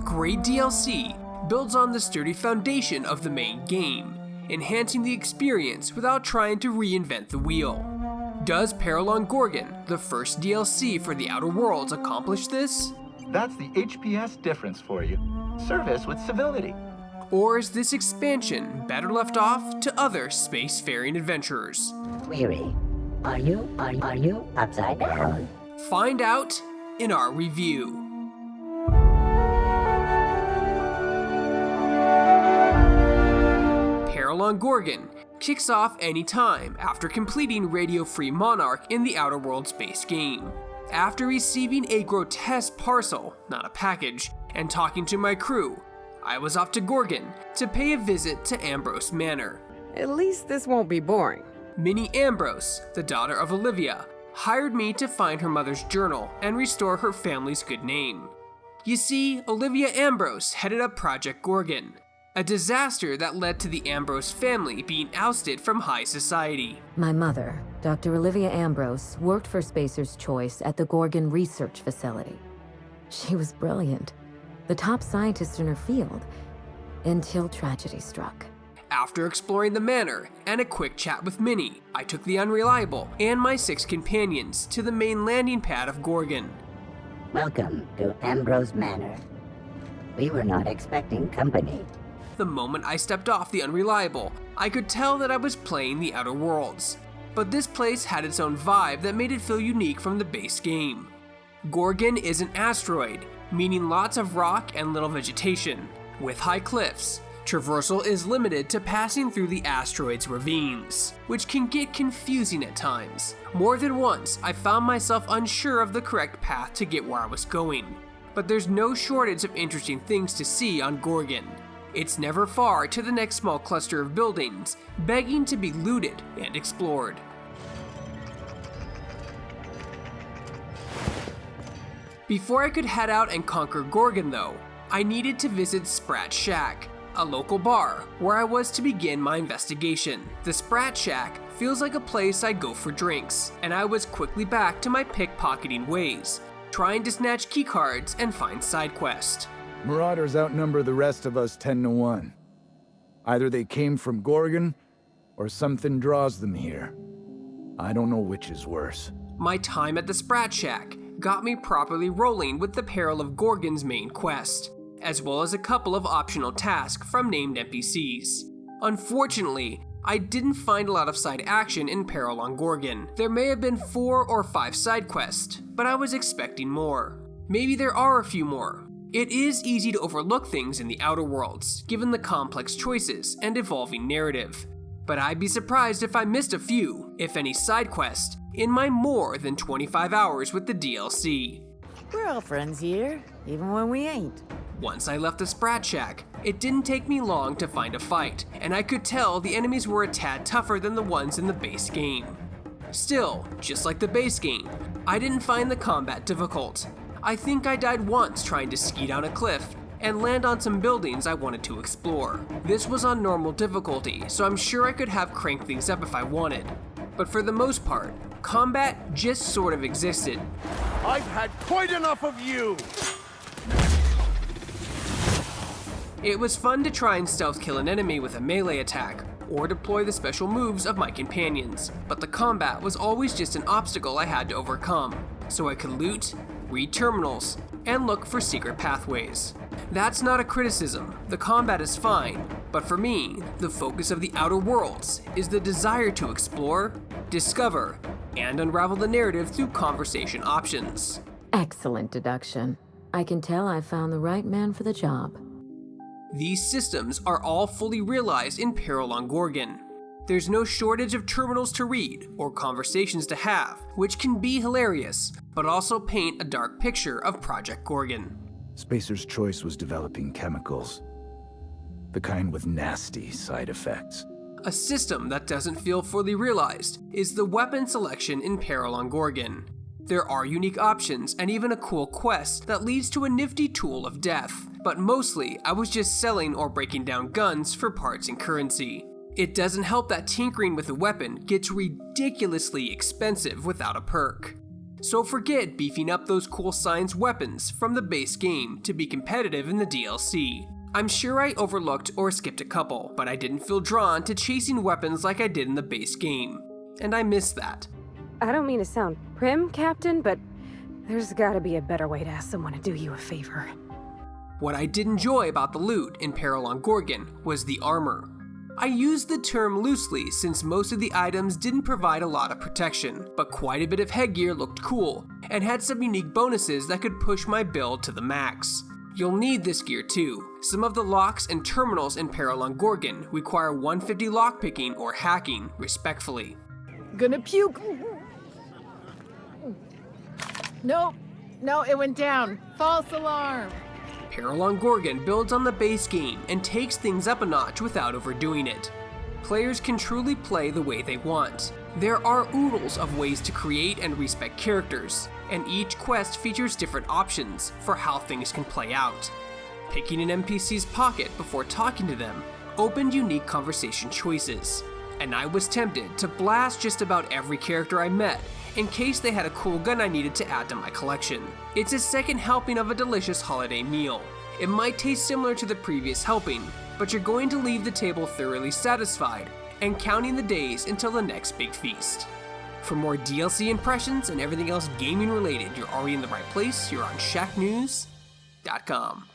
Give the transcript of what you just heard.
Great DLC builds on the sturdy foundation of the main game, enhancing the experience without trying to reinvent the wheel. Does Peril on Gorgon, the first DLC for the Outer Worlds, accomplish this? That's the HPS difference for you. Service with civility. Or is this expansion better left off to other spacefaring adventurers? Query. Are you upside down? Find out in our review. Peril on Gorgon kicks off any time after completing Radio Free Monarch in the Outer Worlds base game. After receiving a grotesque parcel, not a package, and talking to my crew, I was off to Gorgon to pay a visit to Ambrose Manor. At least this won't be boring. Minnie Ambrose, the daughter of Olivia, hired me to find her mother's journal and restore her family's good name. You see, Olivia Ambrose headed up Project Gorgon, a disaster that led to the Ambrose family being ousted from high society. My mother, Dr. Olivia Ambrose, worked for Spacer's Choice at the Gorgon Research Facility. She was brilliant, the top scientist in her field, until tragedy struck. After exploring the manor and a quick chat with Minnie, I took the Unreliable and my 6 companions to the main landing pad of Gorgon. Welcome to Ambrose Manor. We were not expecting company. The moment I stepped off the Unreliable, I could tell that I was playing the Outer Worlds. But this place had its own vibe that made it feel unique from the base game. Gorgon is an asteroid, meaning lots of rock and little vegetation, with high cliffs. Traversal is limited to passing through the asteroid's ravines, which can get confusing at times. More than once, I found myself unsure of the correct path to get where I was going. But there's no shortage of interesting things to see on Gorgon. It's never far to the next small cluster of buildings, begging to be looted and explored. Before I could head out and conquer Gorgon though, I needed to visit Sprat Shack, a local bar where I was to begin my investigation. The Sprat Shack feels like a place I'd go for drinks, and I was quickly back to my pickpocketing ways, trying to snatch keycards and find side quests. Marauders outnumber the rest of us 10-1. Either they came from Gorgon, or something draws them here. I don't know which is worse. My time at the Sprat Shack got me properly rolling with the Peril of Gorgon's main quest, as well as a couple of optional tasks from named NPCs. Unfortunately, I didn't find a lot of side action in Peril on Gorgon. There may have been 4 or 5 side quests, but I was expecting more. Maybe there are a few more. It is easy to overlook things in the Outer Worlds, given the complex choices and evolving narrative. But I'd be surprised if I missed a few, if any side quest, in my more than 25 hours with the DLC. We're all friends here, even when we ain't. Once I left the Sprat Shack, it didn't take me long to find a fight, and I could tell the enemies were a tad tougher than the ones in the base game. Still, just like the base game, I didn't find the combat difficult. I think I died once trying to ski down a cliff and land on some buildings I wanted to explore. This was on normal difficulty, so I'm sure I could have cranked things up if I wanted. But for the most part, combat just sort of existed. I've had quite enough of you! It was fun to try and stealth kill an enemy with a melee attack, or deploy the special moves of my companions, but the combat was always just an obstacle I had to overcome, so I could loot, read terminals, and look for secret pathways. That's not a criticism, the combat is fine, but for me, the focus of the Outer Worlds is the desire to explore, discover, and unravel the narrative through conversation options. Excellent deduction. I can tell I found the right man for the job. These systems are all fully realized in Peril on Gorgon. There's no shortage of terminals to read or conversations to have, which can be hilarious, but also paint a dark picture of Project Gorgon. Spacer's Choice was developing chemicals. The kind with nasty side effects. A system that doesn't feel fully realized is the weapon selection in Peril on Gorgon. There are unique options and even a cool quest that leads to a nifty tool of death, but mostly I was just selling or breaking down guns for parts and currency. It doesn't help that tinkering with a weapon gets ridiculously expensive without a perk. So forget beefing up those cool science weapons from the base game to be competitive in the DLC. I'm sure I overlooked or skipped a couple, but I didn't feel drawn to chasing weapons like I did in the base game, and I miss that. I don't mean to sound prim, Captain, but there's gotta be a better way to ask someone to do you a favor. What I did enjoy about the loot in Peril on Gorgon was the armor. I used the term loosely since most of the items didn't provide a lot of protection, but quite a bit of headgear looked cool and had some unique bonuses that could push my build to the max. You'll need this gear too. Some of the locks and terminals in Peril on Gorgon require 150 lockpicking or hacking, respectfully. Gonna puke. No, it went down. False alarm. Peril on Gorgon builds on the base game and takes things up a notch without overdoing it. Players can truly play the way they want. There are oodles of ways to create and respec characters, and each quest features different options for how things can play out. Picking an NPC's pocket before talking to them opened unique conversation choices, and I was tempted to blast just about every character I met in case they had a cool gun I needed to add to my collection. It's a second helping of a delicious holiday meal. It might taste similar to the previous helping, but you're going to leave the table thoroughly satisfied and counting the days until the next big feast. For more DLC impressions and everything else gaming related, you're already in the right place. You're on Shacknews.com.